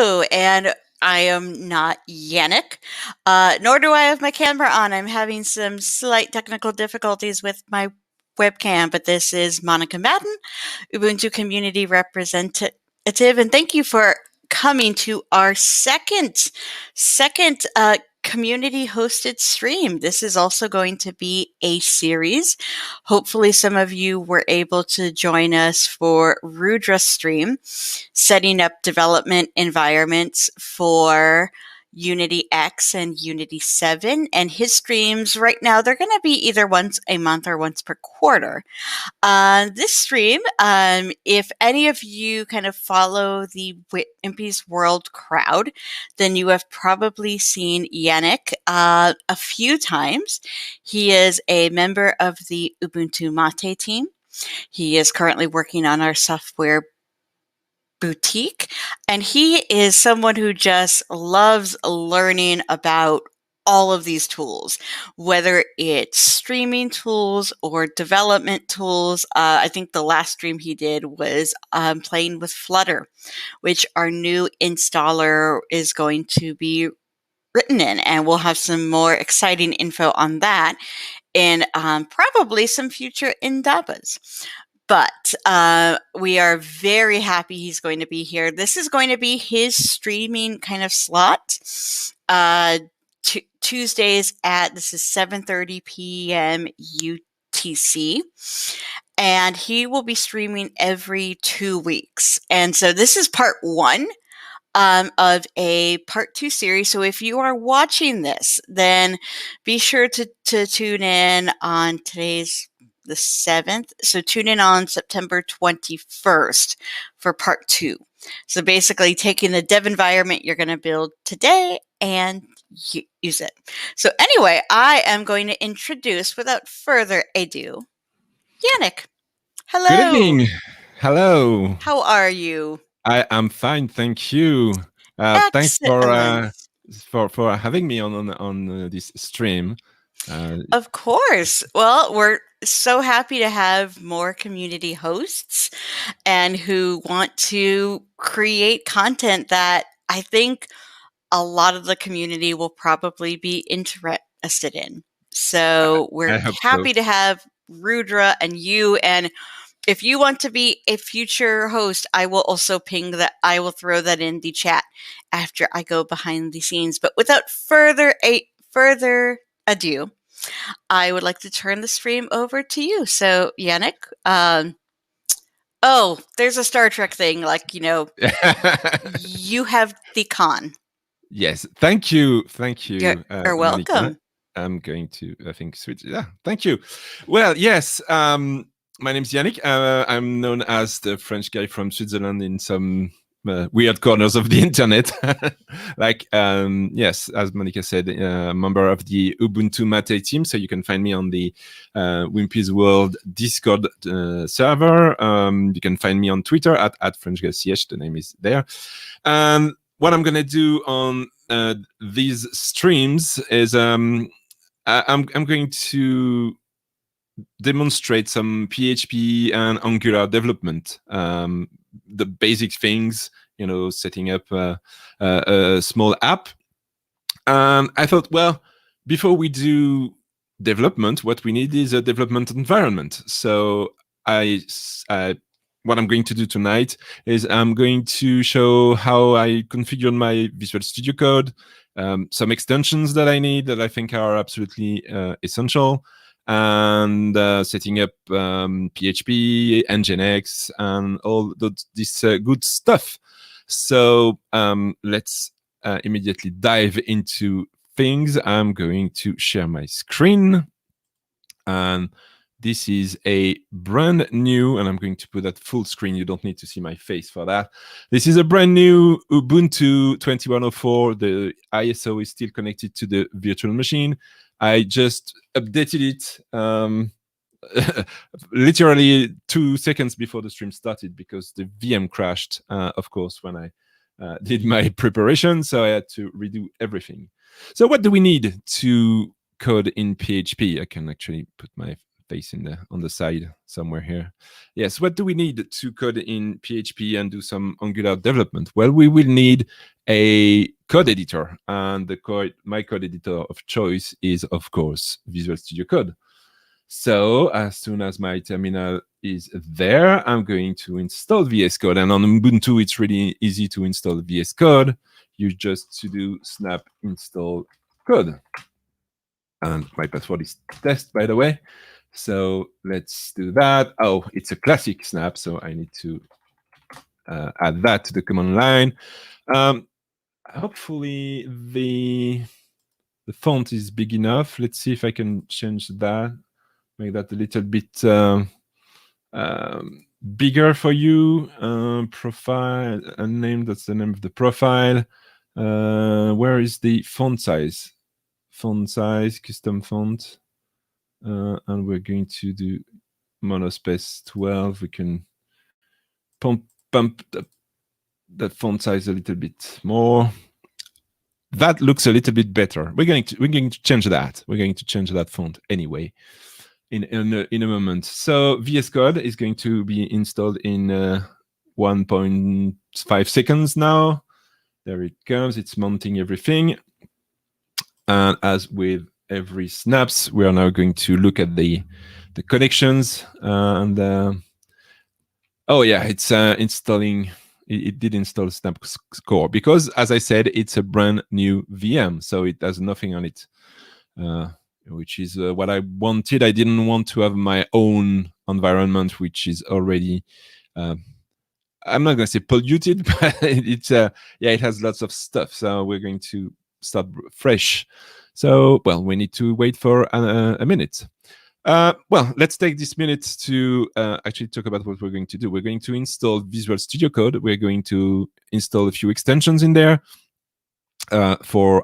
Hello, and I am not Yannick, nor do I have my camera on. I'm having some slight technical difficulties with my webcam, but this is Monica Madden, Ubuntu Community Representative, and thank you for coming to our second community-hosted stream. This is also going to be a series. Hopefully, some of you were able to join us for Rudra's stream, setting up development environments for Unity X and Unity 7. And his streams right now, they're going to be either once a month or once per quarter. This stream, if any of you kind of follow the Wimpy's World crowd, then you have probably seen Yannick a few times. He is a member of the Ubuntu MATE team. He is currently working on our software boutique, and he is someone who just loves learning about all of these tools, whether it's streaming tools or development tools. I think the last stream he did was playing with Flutter, which our new installer is going to be written in, and we'll have some more exciting info on that in probably some future indabas. But we are very happy he's going to be here. This is going to be his streaming kind of slot. Tuesdays this is 7:30 p.m. UTC. And he will be streaming every 2 weeks. And so this is part one of a part two series. So if you are watching this, then be sure to tune in on today's the 7th. So tune in on September 21st for part two. So basically taking the dev environment you're going to build today and use it. So anyway, I am going to introduce, without further ado, Yannick. Hello. Good evening. Hello. How are you? I am fine, thank you. Thanks for having me on this stream. Of course. Well, we're so happy to have more community hosts and who want to create content that I think a lot of the community will probably be interested in. So we're happy to have Rudra and you. And if you want to be a future host, I will also ping that. I will throw that in the chat after I go behind the scenes. But without further ado, I would like to turn the stream over to you. So, Yannick, there's a Star Trek thing, you have the con. Yes, thank you. You're welcome. Monica. I'm going to, I think, switch. Yeah, thank you. Well, yes, my name's Yannick. I'm known as the French guy from Switzerland in some weird corners of the internet. Yes, as Monica said, a member of the Ubuntu MATE team. So you can find me on the Wimpy's World Discord server. You can find me on Twitter at FrenchGuyCH. The name is there. What I'm going to do on these streams is I'm going to demonstrate some PHP and Angular development, the basic things, setting up a small app. And I thought, well, before we do development, what we need is a development environment. So what I'm going to do tonight is I'm going to show how I configured my Visual Studio Code, some extensions that I need that I think are absolutely essential, and setting up PHP, Nginx, and all this good stuff. So let's immediately dive into things. I'm going to share my screen. And this is a brand new, and I'm going to put that full screen. You don't need to see my face for that. This is a brand new Ubuntu 2104. The ISO is still connected to the virtual machine. I just updated it literally 2 seconds before the stream started because the VM crashed, of course, when I did my preparation. So I had to redo everything. So what do we need to code in PHP? I can actually put my face on the side somewhere here. Yes, what do we need to code in PHP and do some Angular development? Well, we will need a code editor, and my code editor of choice is, of course, Visual Studio Code. So as soon as my terminal is there, I'm going to install VS Code. And on Ubuntu, it's really easy to install VS Code. You just to do snap install code. And my password is test, by the way. So let's do that. Oh, it's a classic snap, so I need to add that to the command line. Hopefully the font is big enough. Let's see if I can change that. Make that a little bit bigger for you. Profile and name, that's the name of the profile. Where is the font size? Font size, custom font. And we're going to do monospace 12. We can pump that font size a little bit more. That looks a little bit better. We're going to change that. We're going to change that font anyway in a moment. So VS Code is going to be installed in 1.5 seconds now. There it comes. It's mounting everything. And as with every snaps, we are now going to look at the connections. And oh yeah, it's installing. It did install Snap Core because, as I said, it's a brand new VM, so it has nothing on it, which is what I wanted. I didn't want to have my own environment, which is already, I'm not going to say polluted, but it's yeah, it has lots of stuff. So we're going to start fresh. So, well, we need to wait for a minute. Well, let's take this minute to actually talk about what we're going to do. We're going to install Visual Studio Code. We're going to install a few extensions in there to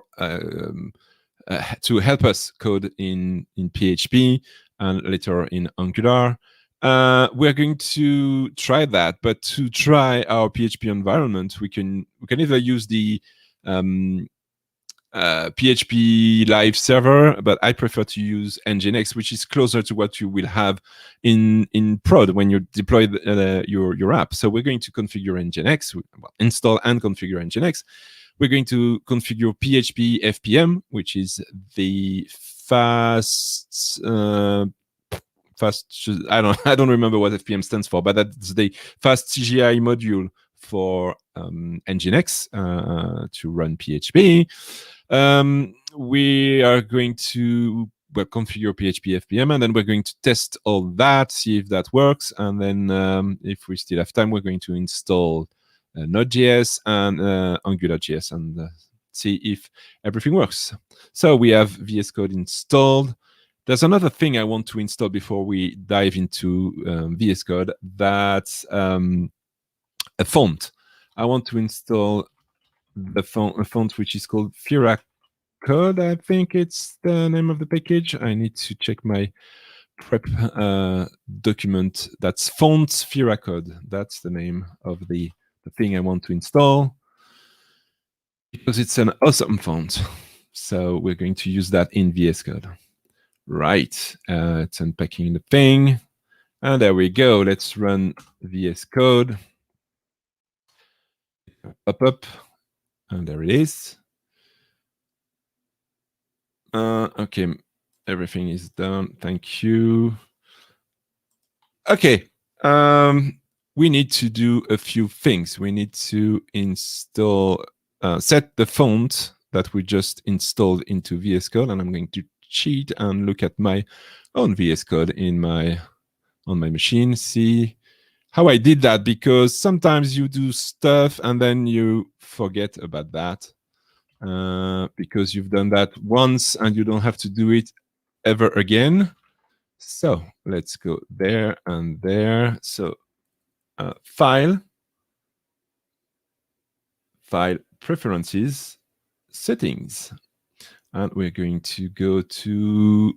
help us code in PHP and later in Angular. We're going to try that, but to try our PHP environment, we can either use the PHP live server, but I prefer to use Nginx, which is closer to what you will have in prod when you deploy your app. So we're going to configure Nginx, install and configure Nginx. We're going to configure PHP Fpm, which is the fast. I don't remember what FPM stands for, but that's the fast CGI module for Nginx to run PHP. We are going to configure PHP Fpm, and then we're going to test all that, see if that works, and then if we still have time, we're going to install Node.js and AngularJS and see if everything works. So we have VS Code installed. There's another thing I want to install before we dive into VS Code. That's a font. I want to install a font which is called Fira Code. I think it's the name of the package. I need to check my prep document. That's fonts Fira Code. That's the name of the thing I want to install because it's an awesome font. So we're going to use that in VS Code. Right, it's unpacking the thing. And there we go. Let's run VS Code. Up. And there it is. Okay, everything is done. Thank you. Okay, we need to do a few things. We need to install, set the font that we just installed into VS Code, and I'm going to cheat and look at my own VS Code on my machine. See how I did that, because sometimes you do stuff and then you forget about that because you've done that once and you don't have to do it ever again. So let's go there and there. So file preferences, settings, and we're going to go to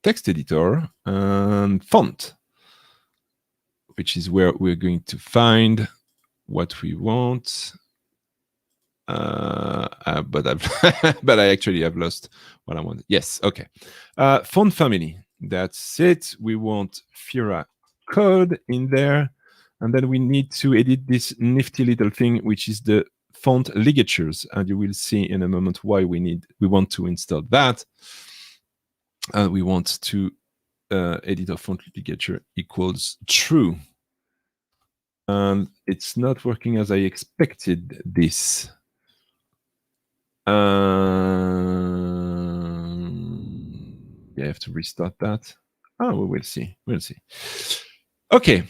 text editor and font, which is where we're going to find what we want. But I actually have lost what I wanted. Yes, okay. Font family. That's it. We want Fira code in there. And then we need to edit this nifty little thing, which is the font ligatures. And you will see in a moment why we want to install that. And we want to edit our font ligature equals true. And it's not working as I expected this. Yeah, I have to restart that. Oh, we will see. We'll see. Okay.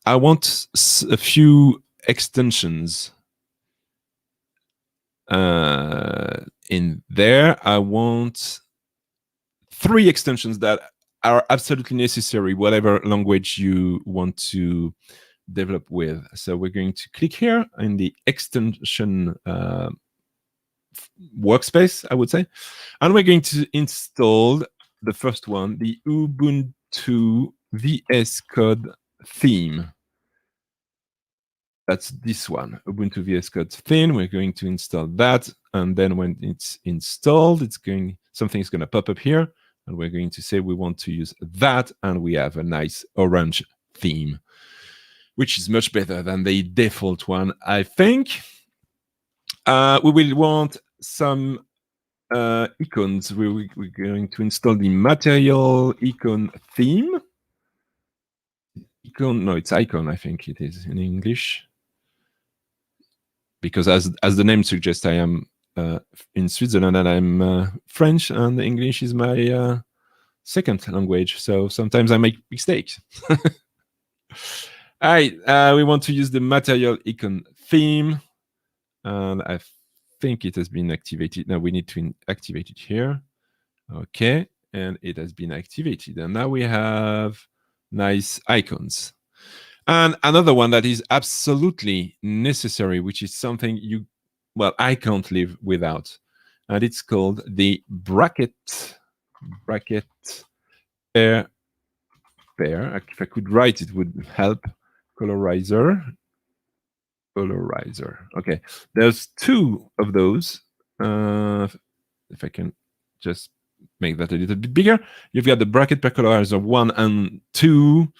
I want a few extensions in there. I want 3 extensions that are absolutely necessary, whatever language you want to develop with. So we're going to click here in the extension workspace, I would say. And we're going to install the first one, the Ubuntu VS Code theme. That's this one, Ubuntu VS Code theme. We're going to install that. And then when it's installed, something's going to pop up here. And we're going to say we want to use that. And we have a nice orange theme, which is much better than the default one, I think. We will want some icons. We're going to install the material icon theme. Icon, no, it's icon, I think it is in English. Because as the name suggests, I am in Switzerland and I'm French, and English is my second language. So sometimes I make mistakes. All right, we want to use the material icon theme. And I think it has been activated. Now we need to activate it here. Okay, and it has been activated. And now we have nice icons. And another one that is absolutely necessary, which is something I can't live without. And it's called the bracket pair. If I could write, it would help. Colorizer. Okay, there's 2 of those. If I can just make that a little bit bigger. You've got the bracket pair colorizer 1 and 2.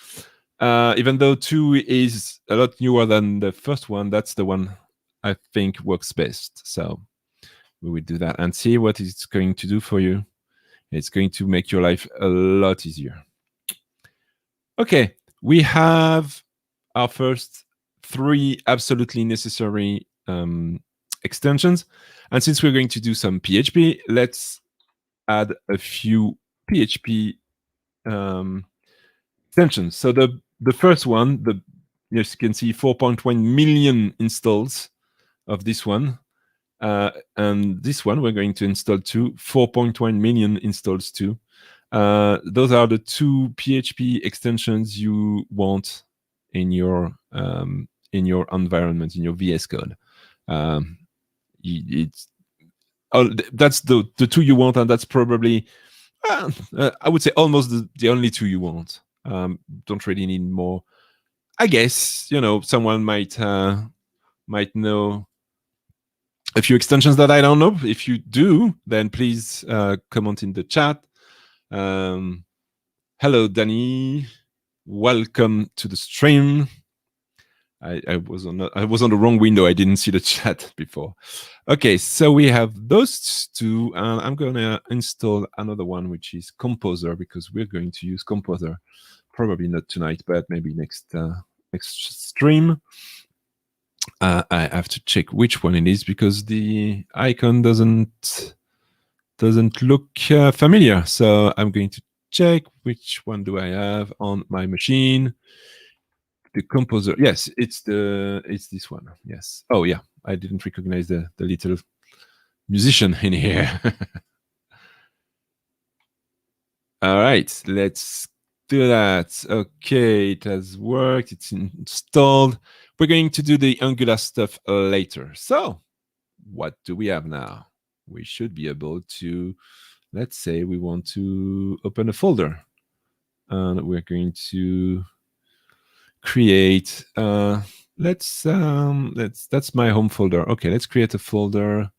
Even though 2 is a lot newer than the first one, that's the one I think works best. So we will do that and see what it's going to do for you. It's going to make your life a lot easier. Okay, we have our first 3 absolutely necessary extensions. And since we're going to do some PHP, let's add a few PHP extensions. So the first one, as you can see, 4.1 million installs of this one. And this one, we're going to install 4.1 million installs too. Those are the 2 PHP extensions you want in your environment, in your VS Code. That's the 2 you want, and that's probably, I would say, almost the only 2 you want. Don't really need more. I guess, someone might know a few extensions that I don't know. If you do, then please comment in the chat. Hello, Danny. Welcome to the stream. I was on the wrong window. I didn't see the chat before. Okay, so we have those 2, and I'm gonna install another one, which is Composer, because we're going to use Composer. Probably not tonight, but maybe next stream. I have to check which one it is because the icon doesn't look familiar. So I'm going to check which one do I have on my machine. The Composer. Yes, it's this one. Yes. Oh yeah, I didn't recognize the little musician in here. All right, let's do that. Okay, it has worked. It's installed. We're going to do the Angular stuff later. So what do we have now? We should be able to, let's say we want to open a folder. And we're going to create, that's my home folder. Okay, let's create a folder,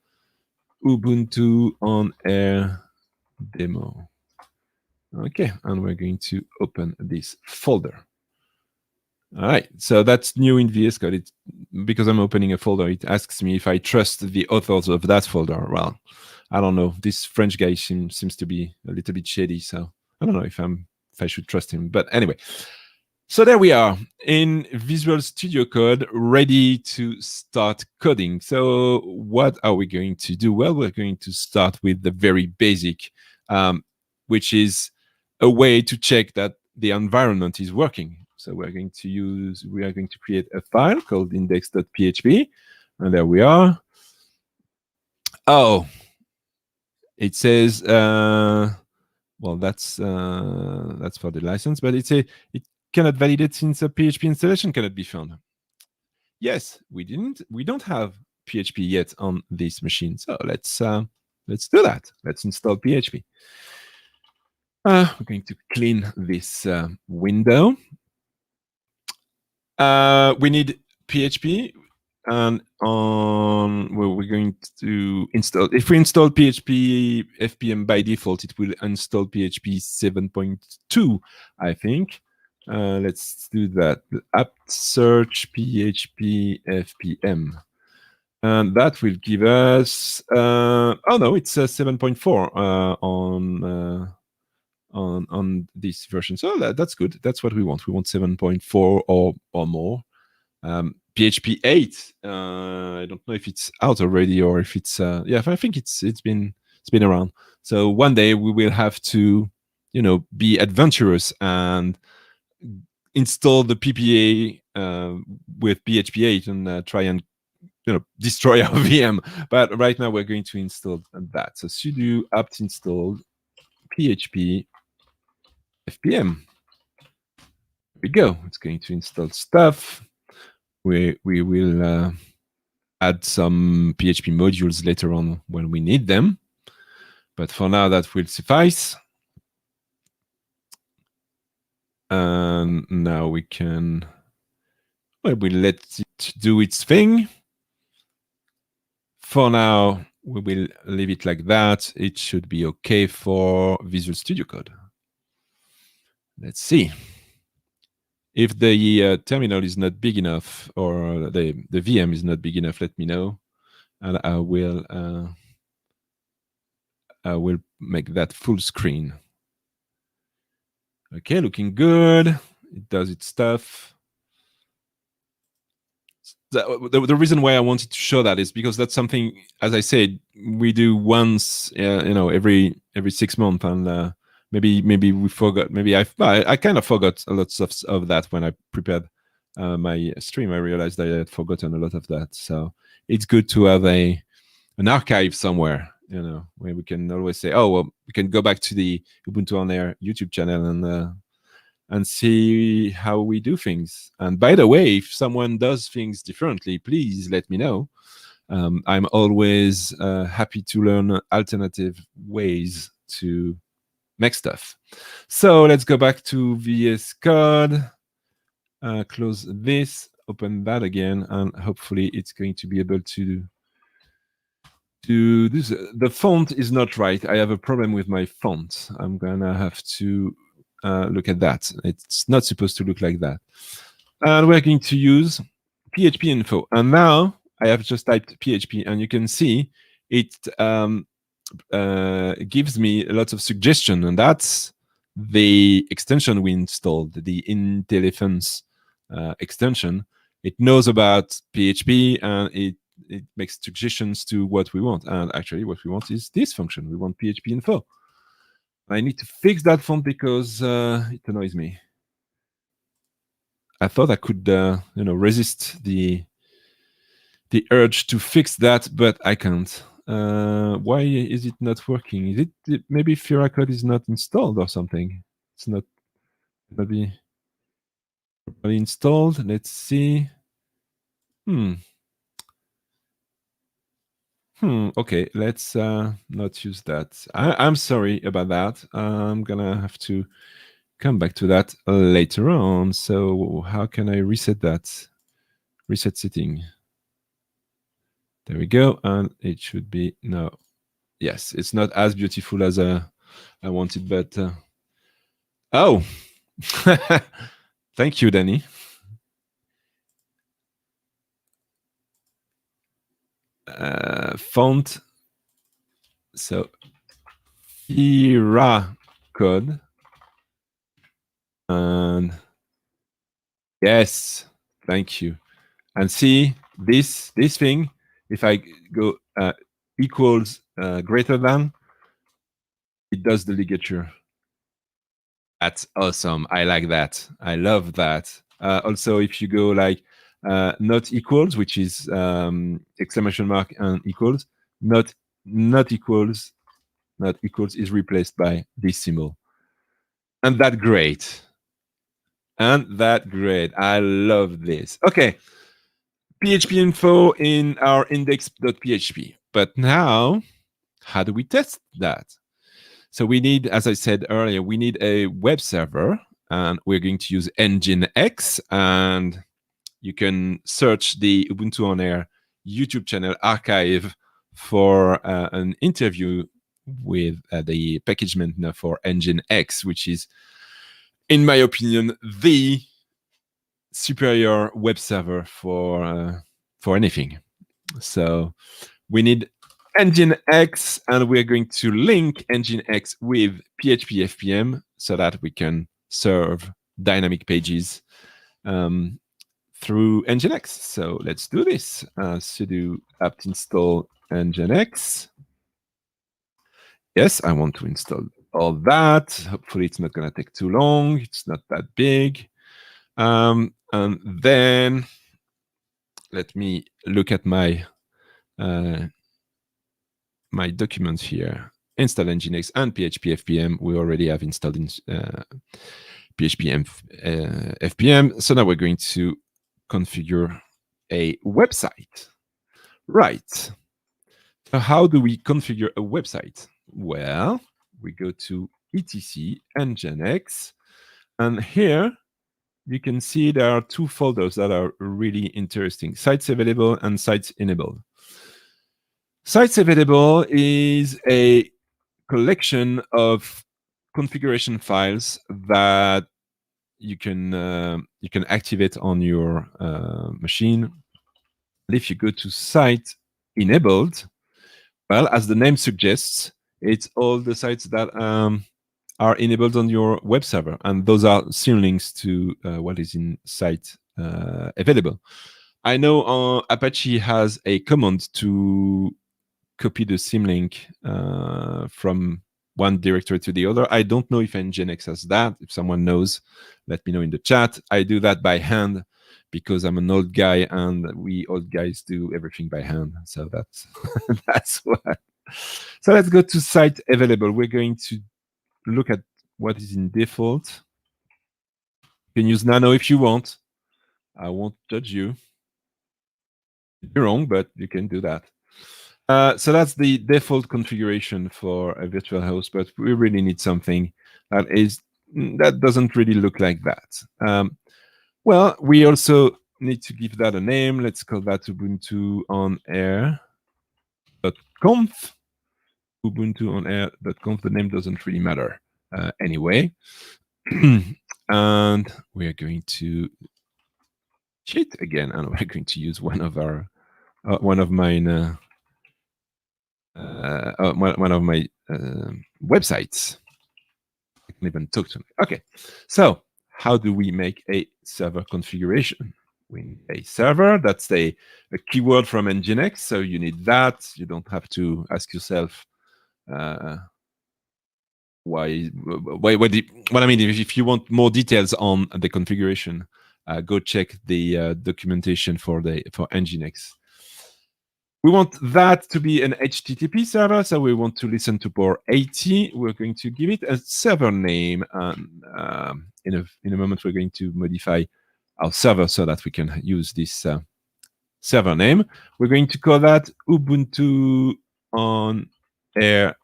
Ubuntu on Air demo. Okay, and we're going to open this folder. All right, so that's new in VS Code. It's, because I'm opening a folder, it asks me if I trust the authors of that folder. Well, I don't know. This French guy seems to be a little bit shady, so I don't know if I should trust him. But anyway, so there we are in Visual Studio Code, ready to start coding. So what are we going to do? Well, we're going to start with the very basic, which is a way to check that the environment is working. So we are going to create a file called index.php, and there we are. Oh, it says, well, that's for the license, but it cannot validate since a PHP installation cannot be found. Yes, we don't have PHP yet on this machine, so let's do that. Let's install PHP. We're going to clean this window. We need PHP, and we're going to install. If we install PHP Fpm by default, it will install PHP 7.2, I think. Let's do that. Apt search PHP Fpm. And that will give us, oh no, it's 7.4 on this version. So that's good. That's what we want. We want 7.4 or more. PHP 8. I don't know if it's out already or if it's yeah. I think it's been around. So one day we will have to, be adventurous and install the PPA with PHP 8 and try and destroy our VM. But right now we're going to install that. So sudo apt install PHP Fpm. Here we go. It's going to install stuff. We will add some PHP modules later on when we need them. But for now, that will suffice. And now we can, well, we'll let it do its thing. For now, we will leave it like that. It should be okay for Visual Studio Code. Let's see. If the terminal is not big enough or the VM is not big enough, let me know, and I will make that full screen. Okay, looking good. It does its stuff. The reason why I wanted to show that is because that's something, as I said, we do once, every 6 months, and maybe we forgot. Maybe I kind of forgot a lot of that when I prepared my stream. I realized I had forgotten a lot of that. So it's good to have an archive somewhere, where we can always say, oh, well, we can go back to the Ubuntu OnAir YouTube channel and see how we do things. And by the way, if someone does things differently, please let me know. I'm always happy to learn alternative ways to make stuff. So let's go back to VS Code, close this, open that again, and hopefully it's going to be able to do this. The font is not right. I have a problem with my font. I'm gonna have to look at that. It's not supposed to look like that. And we're going to use PHP info. And now I have just typed PHP, and you can see it gives me lots of suggestion, and that's the extension we installed, the IntelliFans extension. It knows about PHP, and it makes suggestions to what we want. And actually, what we want is this function. We want PHP info. I need to fix that font because it annoys me. I thought I could, resist the urge to fix that, but I can't. Why is it not working? Is it maybe Furacode is not installed or something? It's not maybe properly installed. Let's see. Okay, let's not use that. I'm sorry about that. I'm gonna have to come back to that later on. So how can I reset that? Reset setting. There we go, and it should be now. Yes, it's not as beautiful as I wanted, but Oh, thank you, Danny. Font. So, Era code. And yes, thank you. And see this thing, if I go equals greater than, it does the ligature. That's awesome. I like that. I love that. Also, if you go like not equals, which is exclamation mark and equals, not equals is replaced by this symbol. And that's great. And that's great. I love this. Okay. PHP info in our index.php. But now, how do we test that? So we need, as I said earlier, we need a web server, and we're going to use Nginx. And you can search the Ubuntu On Air YouTube channel archive for an interview with the package maintainer for Nginx, which is, in my opinion, the superior web server for anything. So we need Nginx, and we're going to link Nginx with PHP Fpm so that we can serve dynamic pages through Nginx. So let's do this. Sudo apt install Nginx. Yes, I want to install all that. Hopefully it's not going to take too long. It's not that big. And then let me look at my my documents here. Install Nginx and PHP Fpm. We already have installed in PHP Fpm. So now we're going to configure a website. Right. So how do we configure a website? Well, we go to etc nginx, and here you can see there are two folders that are really interesting: sites available and sites enabled. Sites available is a collection of configuration files that you can activate on your machine. And if you go to site enabled, well, as the name suggests, it's all the sites that are enabled on your web server, and those are symlinks to what is in site available. I know Apache has a command to copy the symlink from one directory to the other. I don't know if Nginx has that. If someone knows, let me know in the chat. I do that by hand because I'm an old guy, and we old guys do everything by hand. So that's that's why. So let's go to site available. We're going to look at what is in default. You can use Nano if you want. I won't judge you. You're wrong, but you can do that. So that's the default configuration for a virtual host, but we really need something that doesn't really look like that. Well, we also need to give that a name. Let's call that Ubuntu on air.conf. Ubuntu on air.conf. The name doesn't really matter anyway. And we are going to cheat again, and we're going to use one of our one of my websites. I can even talk to me. Okay, so how do we make a server configuration? We need a server. That's a keyword from Nginx, so you need that. You don't have to ask yourself why. What I mean, if you want more details on the configuration, go check the documentation for Nginx. We want that to be an HTTP server, so we want to listen to port 80. We're going to give it a server name, and in a moment we're going to modify our server so that we can use this server name. We're going to call that Ubuntu on air.loc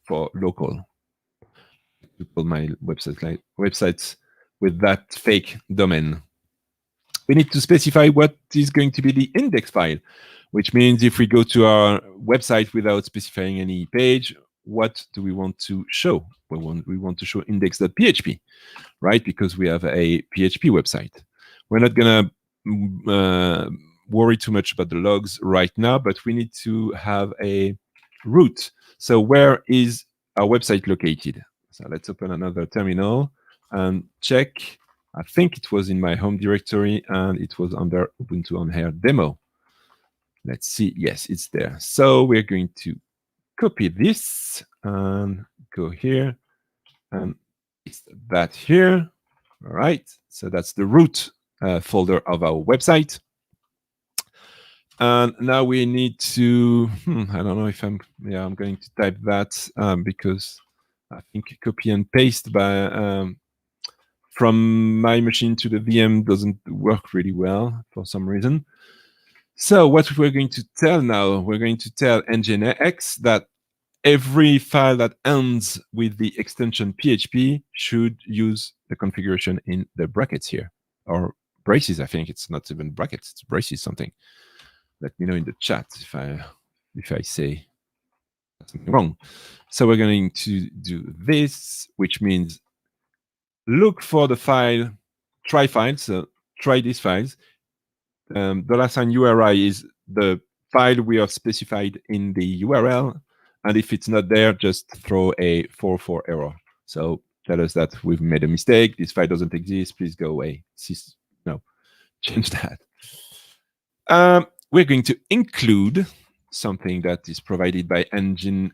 for local. To call my websites with that fake domain. We need to specify what is going to be the index file, which means if we go to our website without specifying any page, what do we want to show? We want to show index.php, right? Because we have a PHP website. We're not going to worry too much about the logs right now, but we need to have a root. So where is our website located? So let's open another terminal and check. I think it was in my home directory and it was under Ubuntu OnAir demo. Let's see. Yes, it's there. So we're going to copy this and go here and paste that here. All right. So that's the root folder of our website. And now we need to, I don't know if I'm going to type that because I think copy and paste by from my machine to the VM doesn't work really well for some reason. So what we're going to tell now, we're going to tell Nginx that every file that ends with the extension PHP should use the configuration in the brackets here, or braces. I think it's not even brackets, it's braces something. Let me know in the chat if I say something wrong. So we're going to do this, which means look for the file, try files, so try these files. $ URI is the file we have specified in the URL. And if it's not there, just throw a 404 error. So tell us that we've made a mistake. This file doesn't exist. Please go away. No, change that. We're going to include something that is provided by Nginx,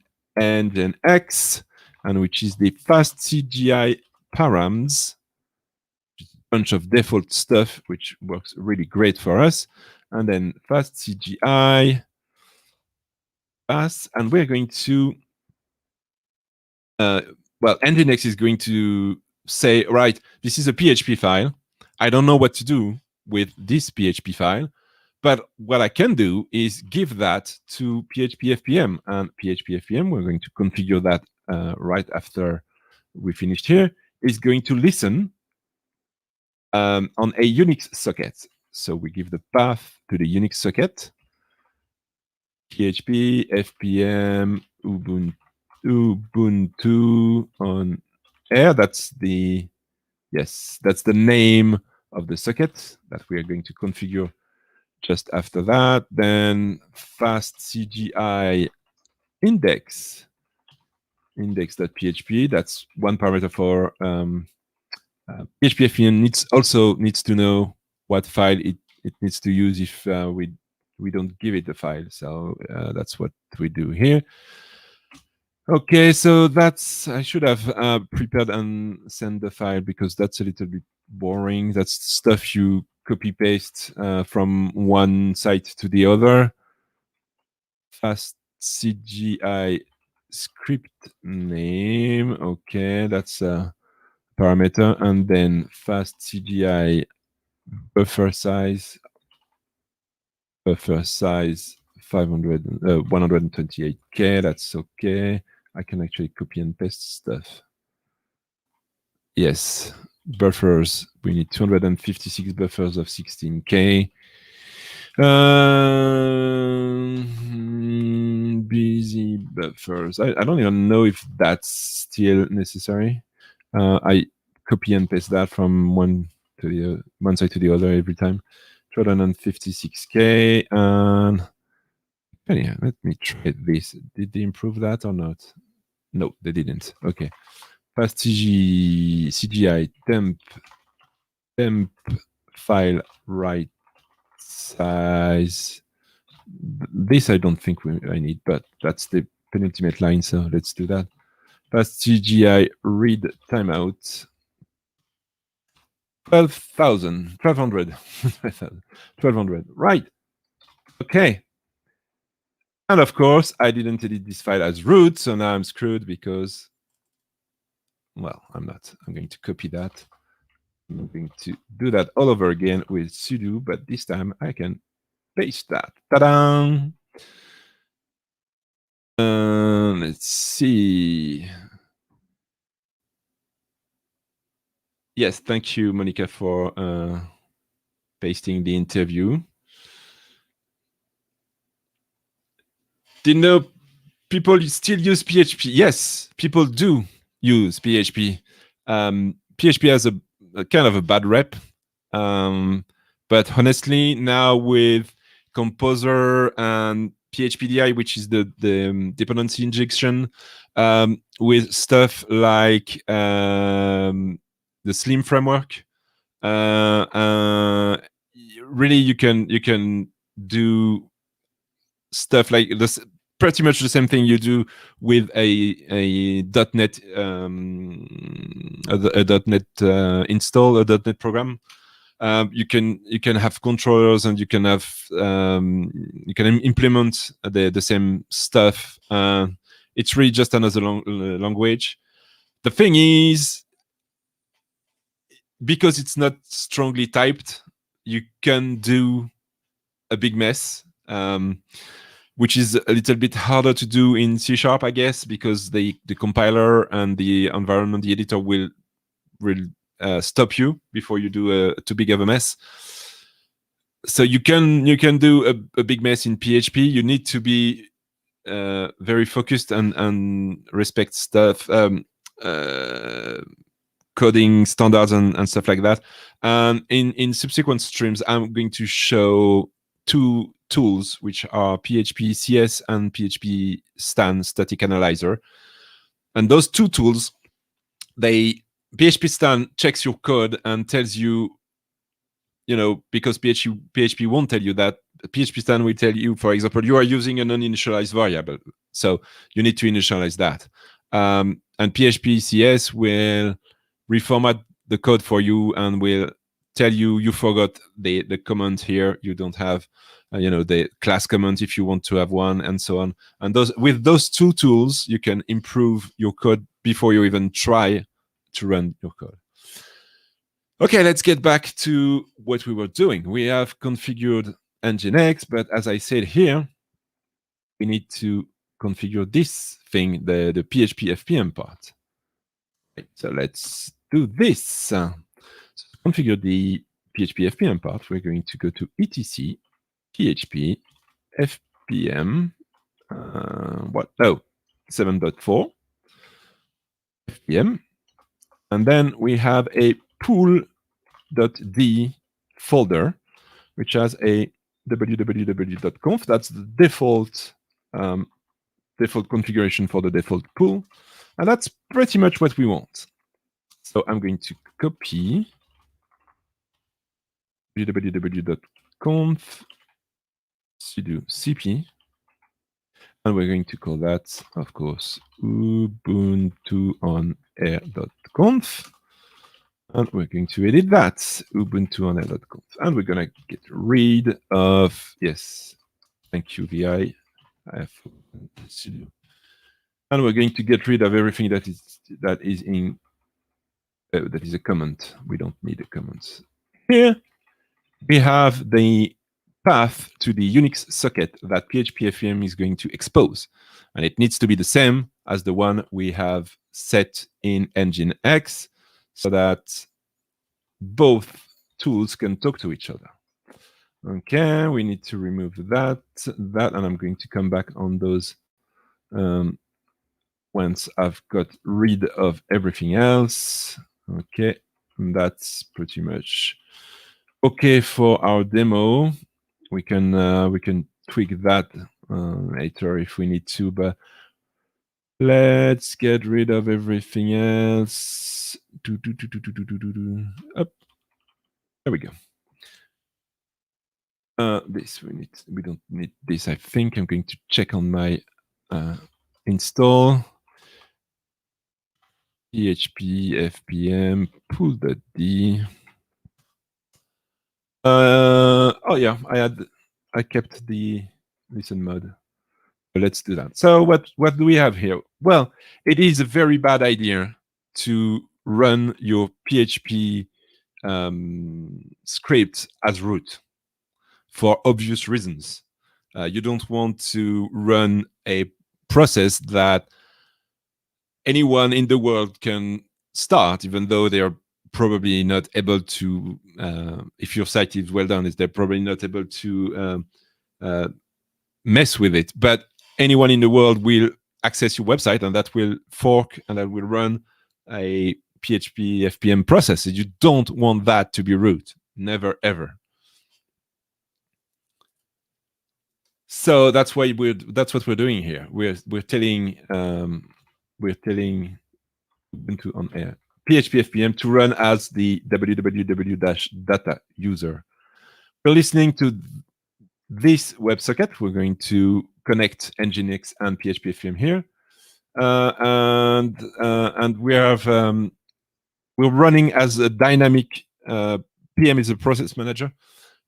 and which is the fast CGI params. Bunch of default stuff, which works really great for us. And then fast CGI pass, and we're going to, well, Nginx is going to say, right, this is a PHP file. I don't know what to do with this PHP file, but what I can do is give that to PHP Fpm, and PHP Fpm, we're going to configure that right after we finished here, is going to listen on a Unix socket. So we give the path to the Unix socket, PHP, Fpm, Ubuntu on Air. That's the name of the socket that we are going to configure just after that. Then fast CGI index.php. That's one parameter for PHP Fpm needs to know what file it needs to use if we don't give it the file. So that's what we do here. Okay, so I should have prepared and sent the file because that's a little bit boring. That's stuff you copy paste from one site to the other. Fast CGI script name. Okay, that's a parameter, and then fast CGI buffer size 128K. That's okay. I can actually copy and paste stuff. Yes, buffers. We need 256 buffers of 16K. Busy buffers. I don't even know if that's still necessary. I copy and paste that from one side to the other every time. 256K, and yeah, let me try this. Did they improve that or not? No, they didn't. Okay. Fast CGI temp file right size. This I don't think I need, but that's the penultimate line, so let's do that. Fast CGI read timeout. 1200. 1200. Right. Okay. And of course, I didn't edit this file as root, so now I'm screwed because, well, I'm not. I'm going to copy that. I'm going to do that all over again with sudo, but this time I can paste that. Ta-da! Let's see. Yes, thank you, Monica, for pasting the interview. Dino people still use PHP. Yes, people do use PHP. PHP has a kind of a bad rep. But honestly, now with Composer and PHPDI, which is the dependency injection, with stuff like the Slim framework, really you can do stuff like this, pretty much the same thing you do with a .NET .NET install, a .NET program. You can have controllers, and you can have you can implement the same stuff. It's really just another language. The thing is, because it's not strongly typed, you can do a big mess, which is a little bit harder to do in C#, I guess, because the compiler and the environment, the editor will stop you before you do too big of a mess. So you can do a big mess in PHP. You need to be very focused and respect stuff, coding standards and stuff like that. And in subsequent streams, I'm going to show two tools, which are PHP CS and PHP Stan Static Analyzer. And those two tools, PHP Stan checks your code and tells you, because PHP won't tell you that. PHP Stan will tell you, for example, you are using an uninitialized variable, so you need to initialize that. And PHP CS will reformat the code for you and will tell you forgot the comment here. You don't have, the class comment if you want to have one, and so on. And with those two tools, you can improve your code before you even try to run your code. Okay, let's get back to what we were doing. We have configured Nginx, but as I said here, we need to configure this thing, the PHP Fpm part. Okay, so let's do this. So to configure the PHP Fpm part, we're going to go to etc PHP Fpm 7.4 Fpm, and then we have a pool.d folder, which has a www.conf. That's the default configuration for the default pool, and that's pretty much what we want. So I'm going to copy www.conf sudo cp, and we're going to call that, of course, ubuntuonair.conf. And we're going to edit that, ubuntuonair.conf. And we're going to get rid of, yes, thank you, VI. And we're going to get rid of everything that is in, that is a comment. We don't need a comment. Here, we have the path to the Unix socket that PHP Fpm is going to expose. And it needs to be the same as the one we have set in Nginx, so that both tools can talk to each other. Okay, we need to remove that, and I'm going to come back on those once I've got rid of everything else. Okay, and that's pretty much okay for our demo. We can tweak that later if we need to, but let's get rid of everything else. Up. There we go. This we don't need this. I think I'm going to check on my install PHP Fpm pool.d. Oh yeah, I kept the listen mode. Let's do that. So what do we have here? Well, it is a very bad idea to run your PHP script as root for obvious reasons. You don't want to run a process that anyone in the world can start, even though they are probably not able to, if your site is well done, they're probably not able to mess with it. But anyone in the world will access your website, and that will fork and that will run a PHP Fpm process. You don't want that to be root. Never ever. So that's what we're doing here. We're telling Ubuntu on Air PHP Fpm to run as the www-data user. We're listening to this WebSocket. We're going to connect Nginx and PHP Fpm here, and we're running as a dynamic. PM is a process manager.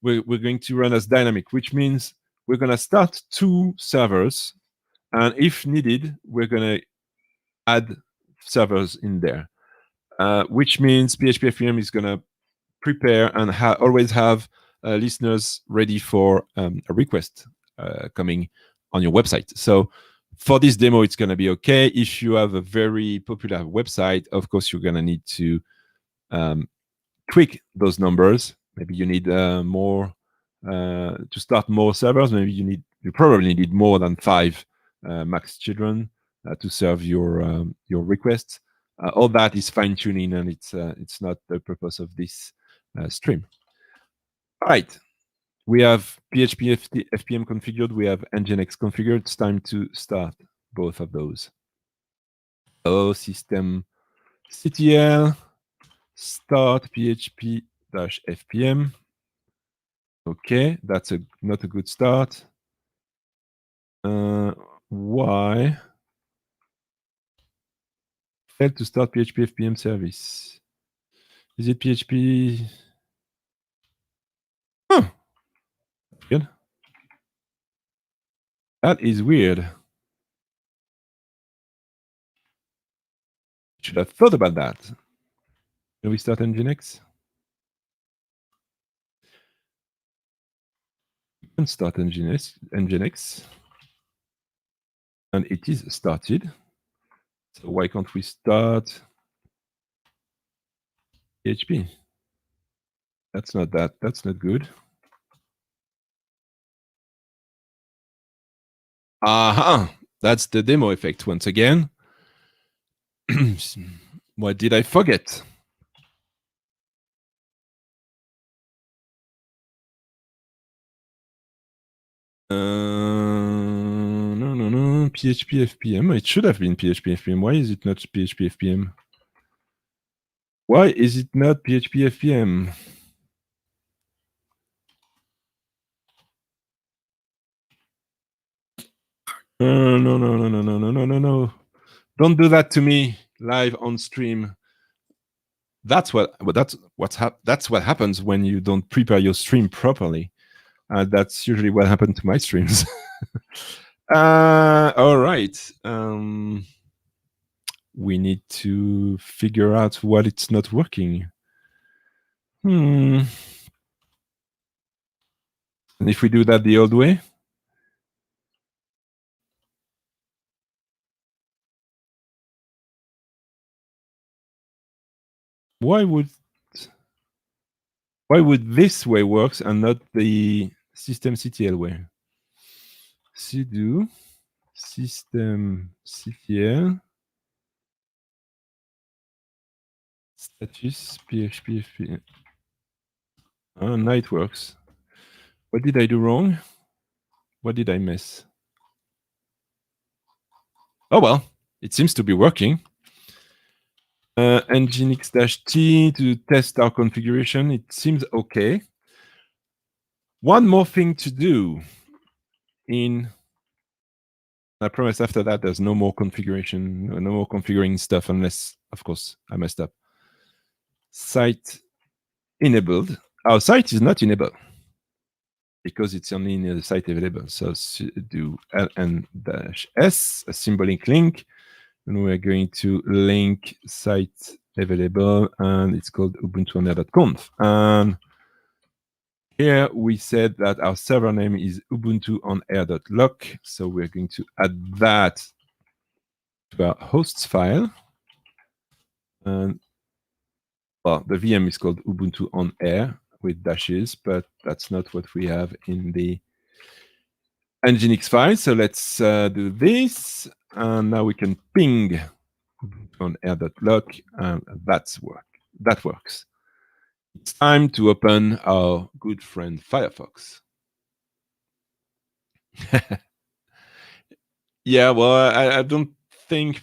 We're going to run as dynamic, which means we're going to start 2 servers, and if needed, we're going to add servers in there, which means PHP Fpm is going to prepare and always have listeners ready for a request coming on your website. So for this demo, it's going to be okay. If you have a very popular website, of course, you're going to need to tweak those numbers. Maybe you need more to start more servers. Maybe you probably need more than 5 max children to serve your requests. All that is fine tuning, and it's not the purpose of this stream. All right, we have PHP Fpm configured. We have Nginx configured. It's time to start both of those. Oh, system CTL start PHP-Fpm. Okay, that's not a good start. Why? Failed to start PHP Fpm service. Is it PHP? Huh. Good. That is weird. Should have thought about that. Can we start Nginx? We can start Nginx. And it is started. So why can't we start PHP? That's not good. Aha! That's the demo effect once again. What did I forget? No. PHP Fpm. It should have been PHP Fpm. Why is it not PHP Fpm? Why is it not PHP Fpm? No. Don't do that to me live on stream. That's what happens when you don't prepare your stream properly. That's usually what happened to my streams. All right. We need to figure out what it's not working. And if we do that the old way, why would this way works and not the systemctl way? Sudo systemctl status PHP Fpm. Now it works. What did I do wrong? What did I miss? Oh well, it seems to be working. Nginx-t to test our configuration. It seems okay. One more thing to do. I promise after that there's no more configuration, no more configuring stuff unless, of course, I messed up. Site enabled. Our site is not enabled because it's only in the site available. So do ln-s, a symbolic link, and we're going to link site available, and it's called ubuntuonair.conf. And here we said that our server name is ubuntuonair.loc, so we're going to add that to our hosts file. And well, the VM is called Ubuntu on Air with dashes, but that's not what we have in the Nginx file. So let's do this. And now we can ping on air.lock, and that works. It's time to open our good friend Firefox. Yeah, well, I don't think...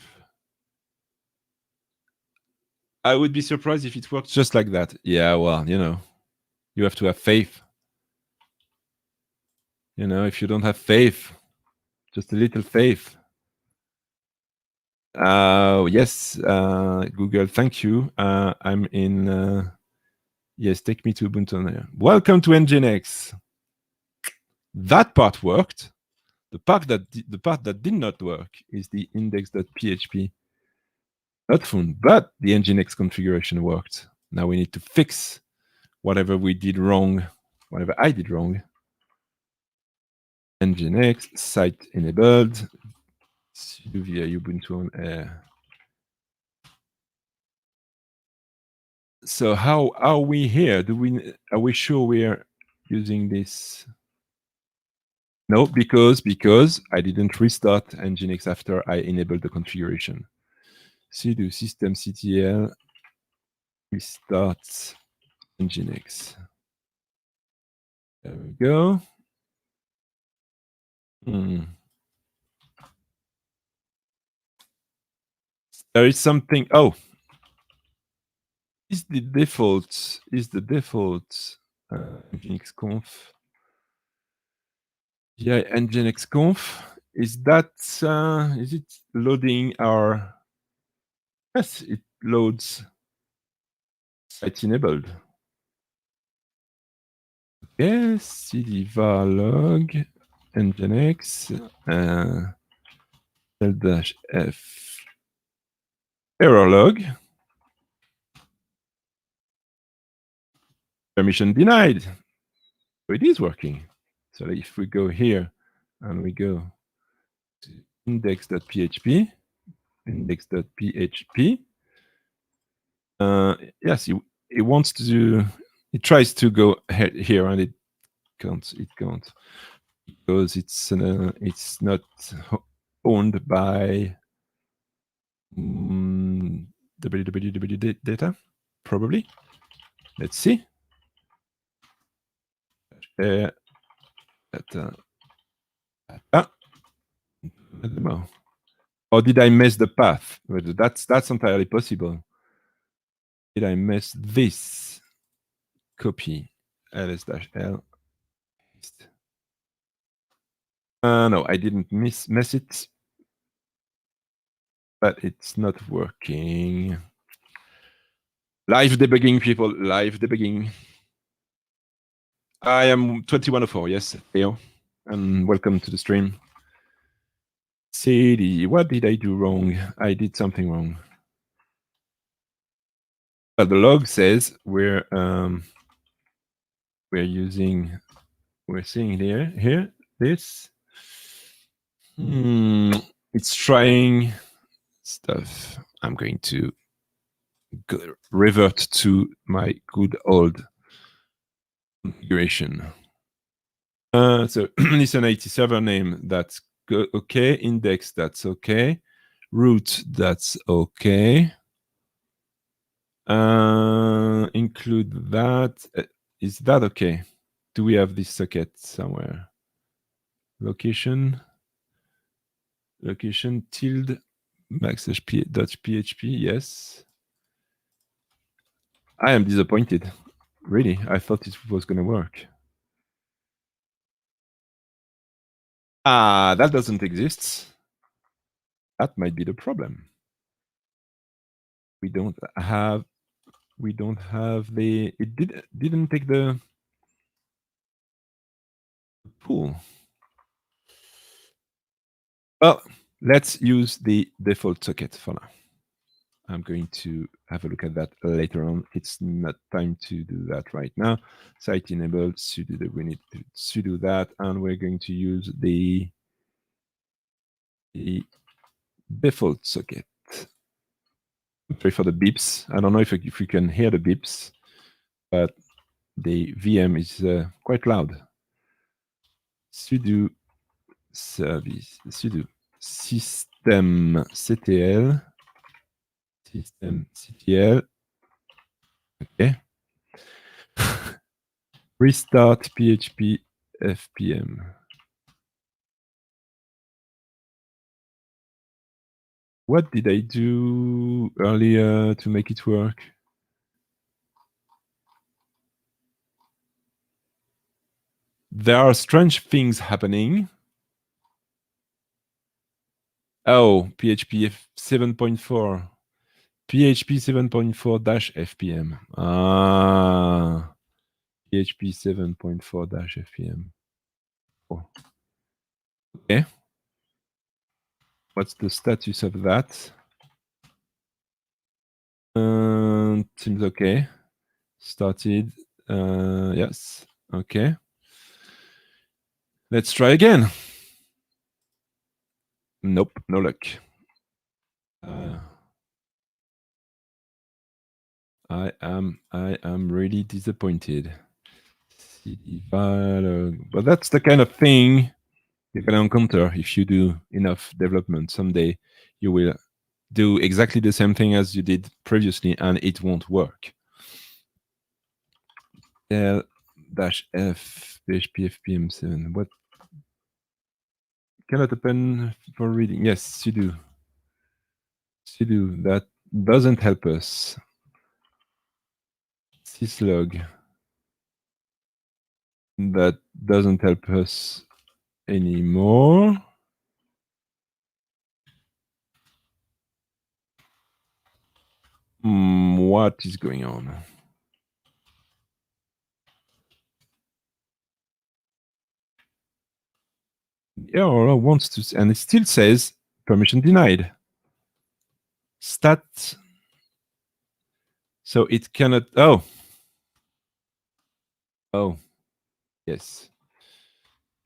I would be surprised if it works just like that. Yeah, well, you have to have faith. If you don't have faith, just a little faith. Yes, Google, thank you. I'm in... yes, take me to Ubuntu MATE. Welcome to Nginx. That part worked. The part that did not work is the index.php. Not found, but the Nginx configuration worked. Now we need to fix whatever we did wrong, whatever I did wrong. Nginx site enabled via Ubuntu MATE. So how are we here? Are we sure we are using this? No, because I didn't restart Nginx after I enabled the configuration. Sudo systemctl restart Nginx. There we go. There is something. Oh, is the default Nginx conf? Yeah, Nginx conf. Is it loading our... Yes, it loads site enabled. Yes, cd var log Nginx -f error log. Permission denied. So it is working. So if we go here and we go to index.php, yes, it wants to. It tries to go here and it can't. It can't because it's not owned by www data. Probably. Let's see. Or did I mess the path? That's entirely possible. Did I mess this? Copy ls-l. No, I didn't mess it, but it's not working. Live debugging, people. Live debugging. I am 2104. Yes, Theo, and welcome to the stream. CD, what did I do wrong? I did something wrong. But the log says we're seeing here this. It's trying stuff. I'm going to revert to my good old configuration. So listen 80 server name, that's okay. Index, that's okay. Root, that's okay. Include that. Is that okay? Do we have this socket somewhere? Location tilde /php. Yes. I am disappointed. Really, I thought it was going to work. That doesn't exist. That might be the problem. We don't have the... It didn't take the pool. Well, let's use the default socket for now. I'm going to have a look at that later on. It's not time to do that right now. Site enabled, sudo that. We need to sudo that, and we're going to use the default socket. Sorry for the beeps. I don't know if you can hear the beeps, but the VM is quite loud. Sudo service, sudo systemctl. Systemctl. Okay. Restart PHP Fpm. What did I do earlier to make it work? There are strange things happening. Oh, PHP 7.4. PHP 7.4-fpm. Ah, PHP 7.4-fpm. Oh. Okay. What's the status of that? Seems okay. Started. Yes. Okay. Let's try again. Nope, no luck. I am really disappointed. But that's the kind of thing you're gonna encounter if you do enough development. Someday you will do exactly the same thing as you did previously, and it won't work. L-F PHP Fpm 7. What? Cannot open for reading. Yes, sudo. Sudo. That doesn't help us. Syslog. That doesn't help us anymore. What is going on? Yeah, or wants to, and it still says permission denied. Stat. So it cannot. Oh. Oh. Yes.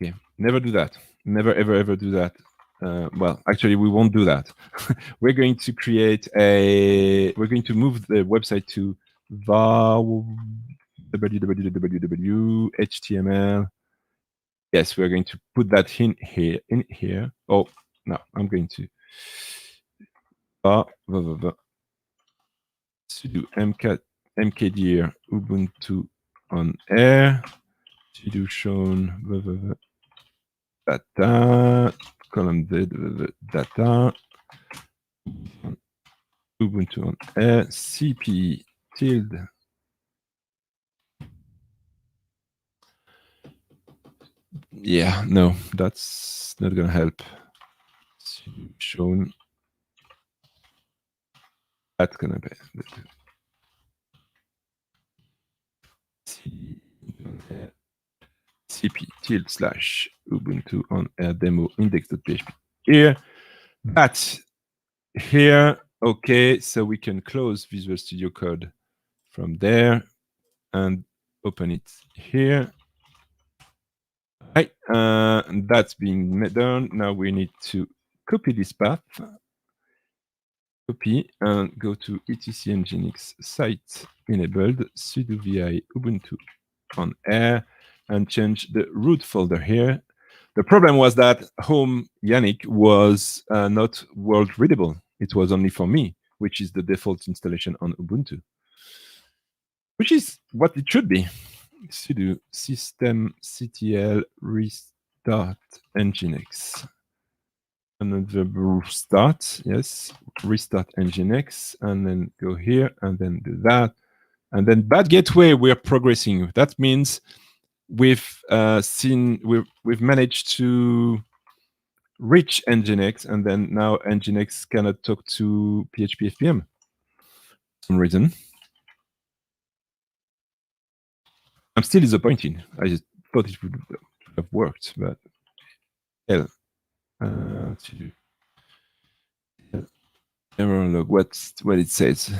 Okay. Never do that. Never, ever, ever do that. Well, actually, we won't do that. We're going to create a. We're going to move the website to www.html. Yes, we're going to put that in here. In here. Oh no, I'm going to. Sudo mkdir Ubuntu on air. Sudo shown data column data Ubuntu on air cp tilde. Yeah, no, that's not gonna help. Sudo shown. That's gonna be. cp tilde slash Ubuntu on air demo index.php. Here, that's here. Okay, so we can close Visual Studio Code from there and open it here. Right, that's being done. Now we need to copy this path. Copy and go to etc Nginx site enabled sudo vi Ubuntu on air and change the root folder here. The problem was that home Yannick was not world readable. It was only for me, which is the default installation on Ubuntu, which is what it should be. Sudo systemctl restart nginx. Another restart, yes, restart nginx, and then go here and then do that. And then bad gateway, we're progressing. That means we've managed to reach Nginx, and then now Nginx cannot talk to PHP Fpm for some reason. I'm still disappointed. I just thought it would have worked, but hell. Error log. What it says?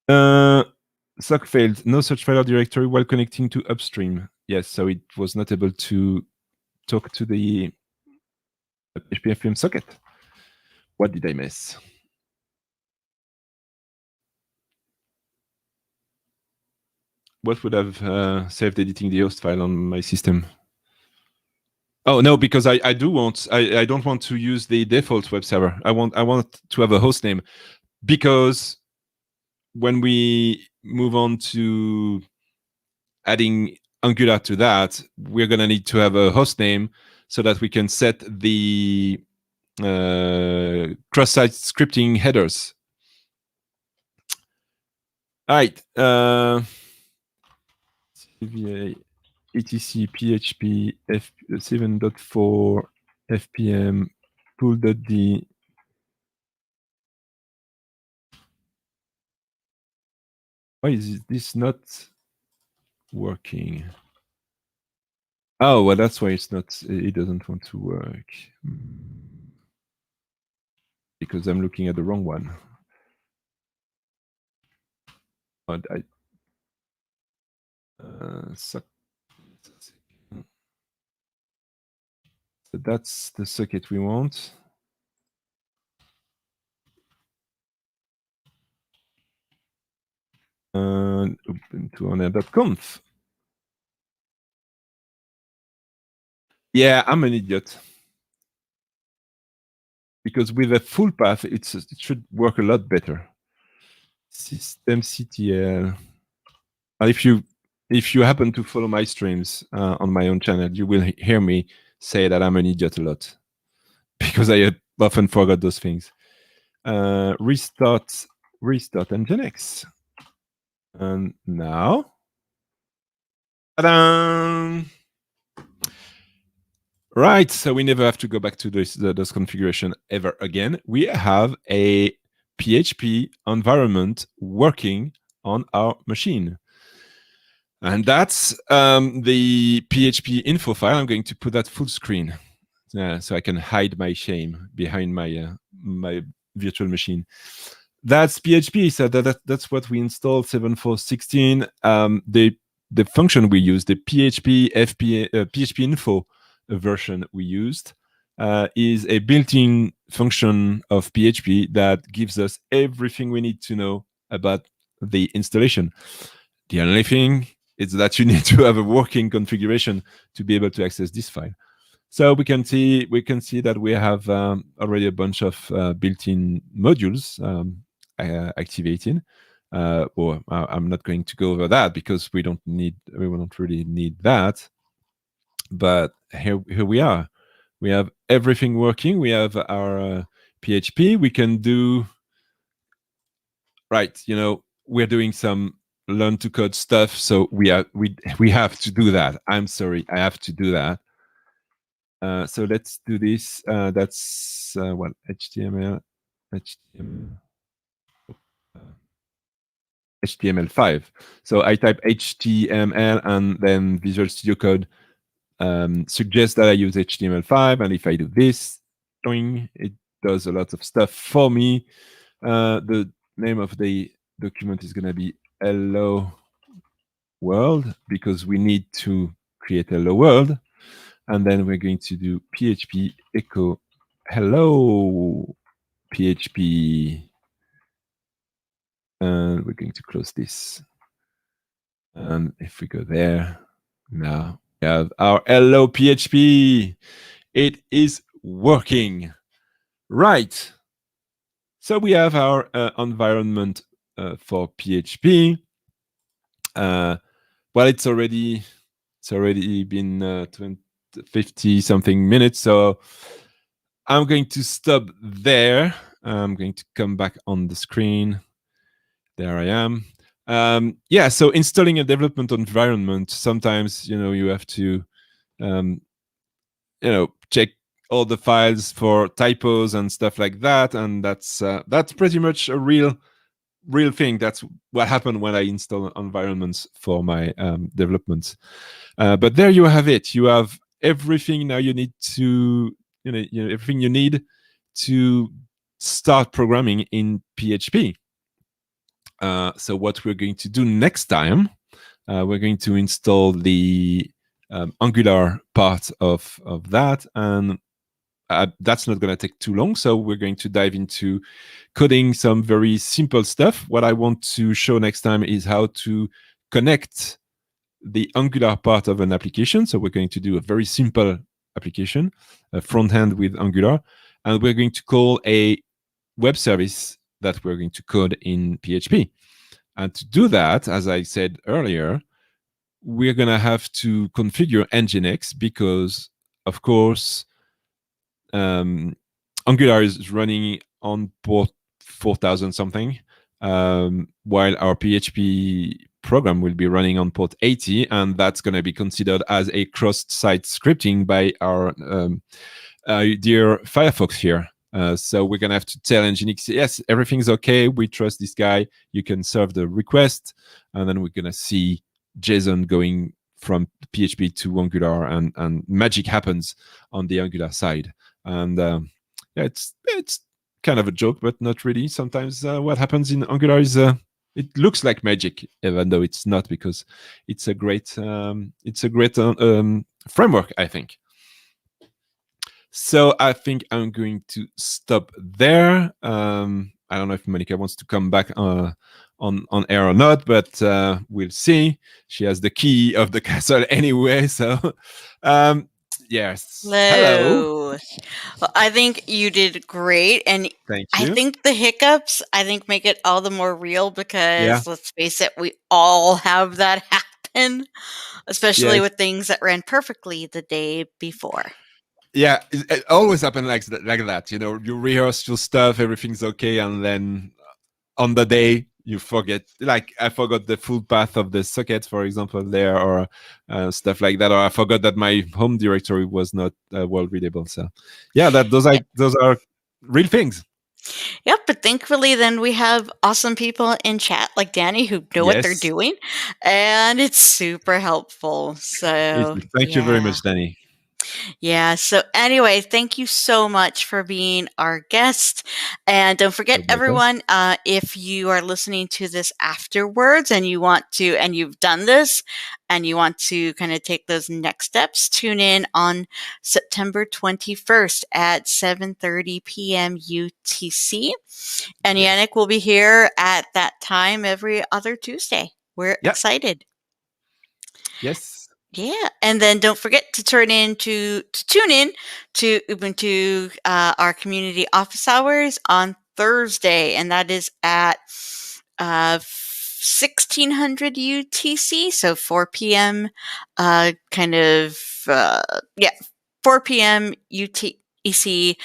Sock failed. No such file or directory while connecting to upstream. Yes, so it was not able to talk to the PHP Fpm socket. What did I miss? What would have saved editing the host file on my system? Oh no, because I don't want to use the default web server. I want to have a host name, because when we move on to adding Angular to that, we're gonna need to have a host name so that we can set the cross-site scripting headers. All right. CVA, etc PHP 7.4 FPM pool.d. Why is this not working? Oh, well, that's why it's not. It doesn't want to work. Because I'm looking at the wrong one. But so that's the socket we want. UbuntuOnAir.conf. Yeah, I'm an idiot. Because with a full path, it should work a lot better. Systemctl. If you happen to follow my streams on my own channel, you will hear me say that I'm an idiot a lot, because I often forgot those things. Restart Nginx. And now, ta-da! Right, so we never have to go back to those configuration ever again. We have a PHP environment working on our machine. And that's the PHP info file. I'm going to put that full screen so I can hide my shame behind my my virtual machine. That's PHP. So that's what we installed 7.4.16. The function we use, the PHP info version we used, is a built-in function of PHP that gives us everything we need to know about the installation. The only thing is that you need to have a working configuration to be able to access this file. So we can see that we have already a bunch of built-in modules activating. I'm not going to go over that because we don't really need that. But here we are. We have everything working. We have our PHP. We can do right. We're doing some learn to code stuff, so we have to do that. I'm sorry, I have to do that. So let's do this. That's what HTML5. So I type HTML and then Visual Studio Code suggests that I use HTML5, and if I do this, it does a lot of stuff for me. The name of the document is going to be hello world, because we need to create hello world. And then we're going to do PHP echo hello PHP. And we're going to close this. And if we go there, now we have our hello PHP. It is working. Right. So we have our environment for PHP. Well, it's already been 50 something minutes, so I'm going to stop there. I'm going to come back on the screen. There I am. Yeah, so installing a development environment, sometimes you have to check all the files for typos and stuff like that, and that's pretty much a real thing. That's what happened when I install environments for my developments. But there you have it. You have everything now you need to, everything you need to start programming in PHP. So what we're going to do next time, we're going to install the Angular part of that, and that's not going to take too long. So we're going to dive into coding some very simple stuff. What I want to show next time is how to connect the Angular part of an application. So we're going to do a very simple application, a front end with Angular, and we're going to call a web service that we're going to code in PHP. And to do that, as I said earlier, we're going to have to configure Nginx because, of course, Angular is running on port 4000 something, while our PHP program will be running on port 80, and that's going to be considered as a cross-site scripting by our dear Firefox here. So we're going to have to tell Nginx, yes, everything's okay. We trust this guy. You can serve the request. And then we're going to see JSON going from PHP to Angular, and magic happens on the Angular side. And yeah, it's kind of a joke, but not really. Sometimes what happens in Angular is it looks like magic, even though it's not, because it's a great framework, I think. So I think I'm going to stop there. I don't know if Monica wants to come back on air or not, but we'll see. She has the key of the castle anyway. So yes. Hello. Well, I think you did great, and Thank I you. think the hiccups, make it all the more real because let's face it, we all have that happen, especially with things that ran perfectly the day before. Yeah, it always happens like that. You know, you rehearse your stuff, everything's okay, and then on the day you forget. Like I forgot the full path of the socket, for example, there, or stuff like that, or I forgot that my home directory was not world readable. So, yeah, those are real things. Yep, but thankfully then we have awesome people in chat like Danny who know what they're doing, and it's super helpful. So Thank you very much, Danny. Yeah. So anyway, thank you so much for being our guest. And don't forget, everyone, if you are listening to this afterwards and you've done this and you want to kind of take those next steps, tune in on September 21st at 7:30 p.m. UTC. And Yannick will be here at that time every other Tuesday. We're excited. Yes. Yeah, and then don't forget to tune in to Ubuntu, our community office hours on Thursday, and that is at 1600 UTC, so 4 p.m. 4 p.m. UTC,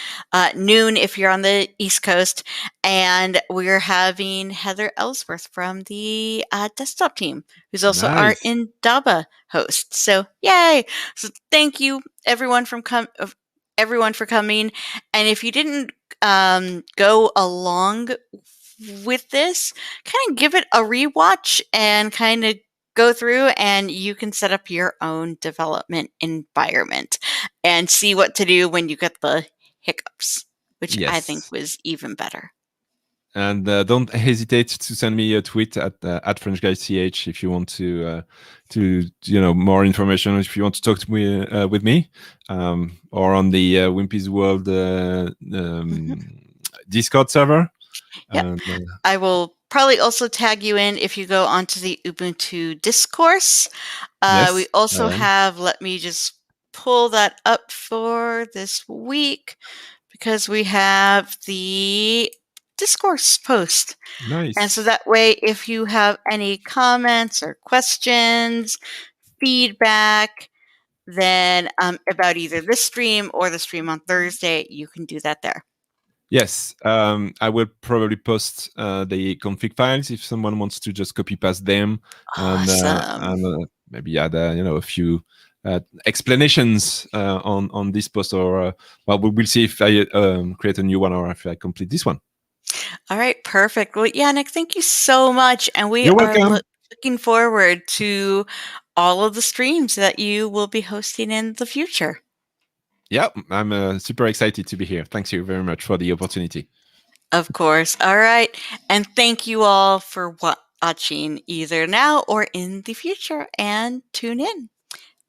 noon if you're on the East Coast, and we're having Heather Ellsworth from the desktop team, who's also our Indaba host. So yay! So thank you everyone for coming. And if you didn't go along with this, kind of give it a rewatch and kind of go through, and you can set up your own development environment and see what to do when you get the hiccups, which I think was even better. And don't hesitate to send me a tweet at FrenchGuyCH if you want to more information. If you want to talk to me with me, or on the Wimpy's World Discord server. Yep. I will probably also tag you in if you go onto the Ubuntu discourse. We also have, let me just pull that up for this week, because we have the discourse post. Nice. And so that way, if you have any comments or questions, feedback, then about either this stream or the stream on Thursday, you can do that there. Yes, I will probably post the config files if someone wants to just copy paste them. Awesome. And maybe add a few explanations on this post, or well, we'll see if I create a new one or if I complete this one. All right, perfect. Well, Yannick, thank you so much, and we are looking forward to all of the streams that you will be hosting in the future. Yeah, I'm super excited to be here. Thanks you very much for the opportunity. Of course. All right. And thank you all for watching either now or in the future, and tune in.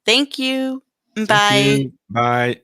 Thank you. Bye. Thank you. Bye.